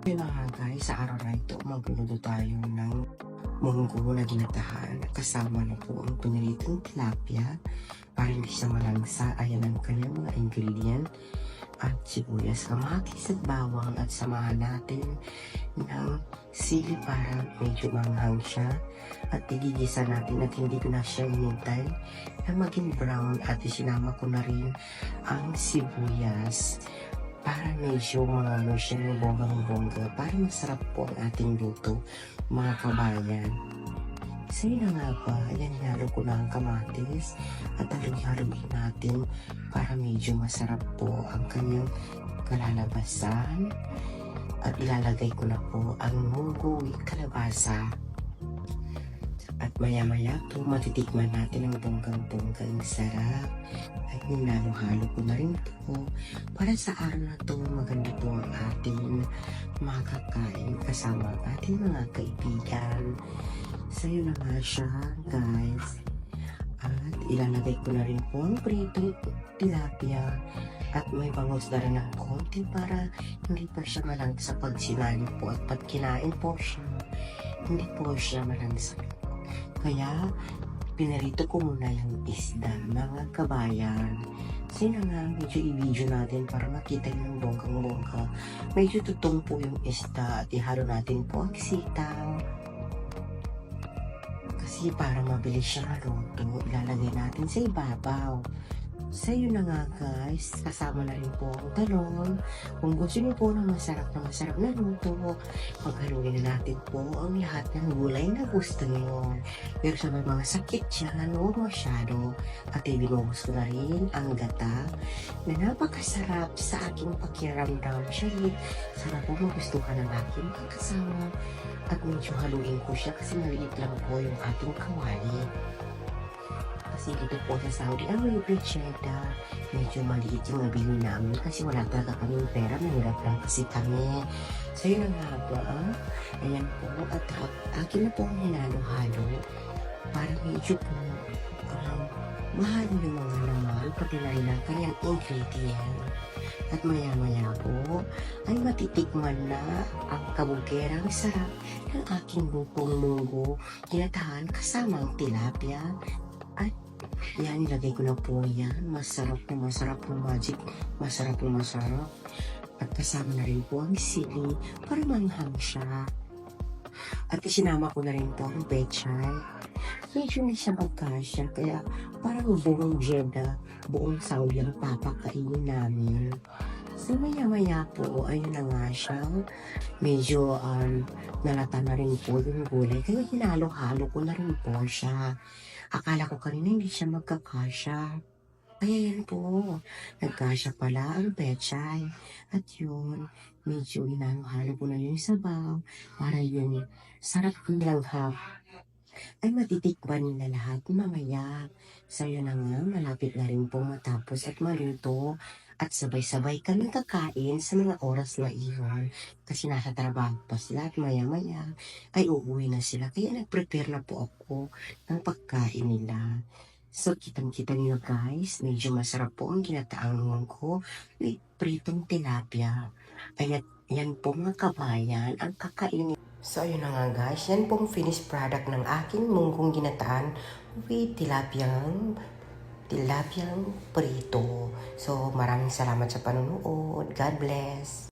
Yun na nga guys, sa araw na ito, magluluto tayo ng munggo na ginatahan. Kasama na po ang piniritong tilapia para hindi siya malangsa. Ayan ang kanyang mga ingredient at sibuyas, kamatis at bawang, at samahan natin ng sili para medyo manghang siya, at igigisa natin at hindi ko na siya inintay na maging brown, at isinama ko na rin ang sibuyas para medyo mga siya ng bonggang-bongga para masarap po ang ating luto mga kabayan. So yun na nga ba, ayan, halo ko na ang kamatis at haluin natin para medyo masarap po ang kanyang kalalabasan, at ilalagay ko na po ang munggo with kalabasa. At maya-maya po matitikman natin ang bonggang-bonggang sarap. At ninalo-halo ko na rin po para sa araw na to maganda po ang ating makakain kasama ang ating mga kaibigan. So yun na nga siya guys. At ilalagay ko na rin po ang pritong tilapia at may bangos na rin ng konti para hindi pa siya malangsa pag sinali po, at pag kinain po siya hindi po siya malangsa. Kaya pinarito ko muna yung isda mga kabayan. So yun nga, medyo i-video natin para makita yung bonggang-bongga. Medyo tutong po yung isda at ihalo natin po ang sitaw. Kasi para mabilis siya maluto, ilalagay natin sa ibabaw. So yun na nga guys, kasama na rin po ang talong. Kung gusto niyo po ng masarap na luto, maghaluin na natin po ang lahat ng gulay na gusto niyo. Pero sa mga sakit siya, huwag masyado. At ibinubos ko na rin ang gata na napakasarap sa aking pakiramdam. Siya sarap po magustuhan ng aking kasama. At medyo haluin ko siya kasi maliit lang po yung ating kawali. Kasi dito po sa Saudi Arabia, Jeddah, medyo maliit yung nabili namin kasi wala talaga kaming pera, mahirap lang kasi kami. So yun ang nga ba, ayan po, at akin na po ang hinalo-halo para medyo po mahalo yung mga naman, pati na rin ang kanyang ingredient. At maya-maya po ay matitikman na ang kabugerang sarap ng aking lutong munggo ginatahan kasama ang tilapia. At yan, ilagay ko na po yan. Masarap na magic. Masarap. At kasama na rin po ang sili para manghang siya. At isinama ko na rin po ang pechay. Medyo hindi siya magkasya, kaya parang buong Jeddah, buong Saudi ang papakainin namin. So maya-maya po, ayun na nga siya. Medyo nalata na rin po yung gulay, kaya hinalo-halo ko na rin po siya. Akala ko kanina hindi siya magkakasya. Kaya yan po, nagkasya pala ang pechay. At yun, medyo hinalo-halo ko na yung sabaw para yun, sarap lang ha. Ay matitikman nila lahat mamaya. So yun na nga, malapit na rin po matapos at maluto. At sabay-sabay kami kakain sa mga oras na iyon. Kasi nasa trabaho pa sila at maya-maya ay uuwi na sila. Kaya nag-prepare na po ako ng pagkain nila. So kitang-kita niyo guys, medyo masarap po ang ginataang munggo with pritong tilapia. Ay yan po mga kabayan ang kakainin. So ayun na nga guys, yan pong finished product ng aking munggong ginataan with tilapiyang prito. So maraming salamat sa panunood. God bless.